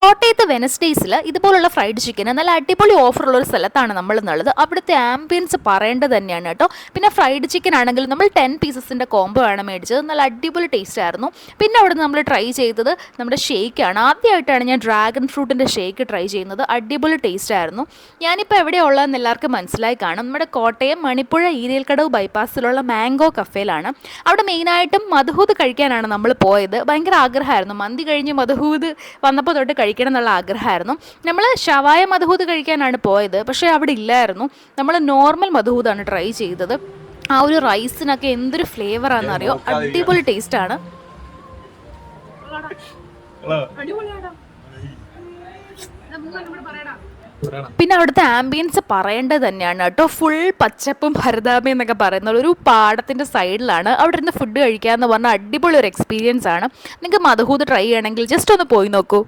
കോട്ടയത്ത് വെനസ്ഡേയ്സിൽ ഇതുപോലുള്ള ഫ്രൈഡ് ചിക്കന് നല്ല അടിപൊളി ഓഫറുള്ള ഒരു സ്ഥലത്താണ് നമ്മൾ എന്നുള്ളത്. അവിടുത്തെ ആംബിയൻസ് പറയേണ്ടത് തന്നെയാണ് കേട്ടോ. പിന്നെ ഫ്രൈഡ് ചിക്കൻ ആണെങ്കിൽ നമ്മൾ 10 പീസസിൻ്റെ കോംബോ ആണ് മേടിച്ചത്. നല്ല അടിപൊളി ടേസ്റ്റ് ആയിരുന്നു. പിന്നെ അവിടെ നിന്ന് നമ്മൾ ട്രൈ ചെയ്തത് നമ്മുടെ ഷേക്കാണ്. ആദ്യമായിട്ടാണ് ഞാൻ ഡ്രാഗൺ ഫ്രൂട്ടിൻ്റെ ഷേക്ക് ട്രൈ ചെയ്യുന്നത്. അടിപൊളി ടേസ്റ്റ് ആയിരുന്നു. ഞാനിപ്പോൾ എവിടെയുള്ളതെന്ന് എല്ലാവർക്കും മനസ്സിലായി കാണും. നമ്മുടെ കോട്ടയം മണിപ്പുഴ ഈരൽക്കടവ് ബൈപ്പാസിലുള്ള മാംഗോ കഫേയിലാണ്. അവിടെ മെയിനായിട്ടും മധുഹൂത് കഴിക്കാനാണ് നമ്മൾ പോയത്. ഭയങ്കര ആഗ്രഹമായിരുന്നു. മന്തി കഴിഞ്ഞ് മധുഹൂത് വന്നപ്പോൾ തൊട്ട് കഴിക്കണം എന്നുള്ള ആഗ്രഹമായിരുന്നു. നമ്മൾ ഷവായ മധുഹൂത് കഴിക്കാനാണ് പോയത്, പക്ഷേ അവിടെ ഇല്ലായിരുന്നു. നമ്മൾ നോർമൽ മധുഹൂതാണ് ട്രൈ ചെയ്തത്. ആ ഒരു റൈസിനൊക്കെ എന്തൊരു ഫ്ലേവറാണെന്നറിയോ, അടിപൊളി ടേസ്റ്റാണ്. പിന്നെ അവിടുത്തെ ആംബിയൻസ് പറയേണ്ടത് തന്നെയാണ് കേട്ടോ. ഫുൾ പച്ചപ്പും ഹരിതാപയും എന്നൊക്കെ പറയുന്ന ഒരു പാടത്തിൻ്റെ സൈഡിലാണ്. അവിടെ ഇരുന്ന് ഫുഡ് കഴിക്കുക എന്ന് പറഞ്ഞാൽ അടിപൊളി ഒരു എക്സ്പീരിയൻസ് ആണ്. നിങ്ങൾക്ക് മധുഹൂത് ട്രൈ ചെയ്യണമെങ്കിൽ ജസ്റ്റ് ഒന്ന് പോയി നോക്കൂ.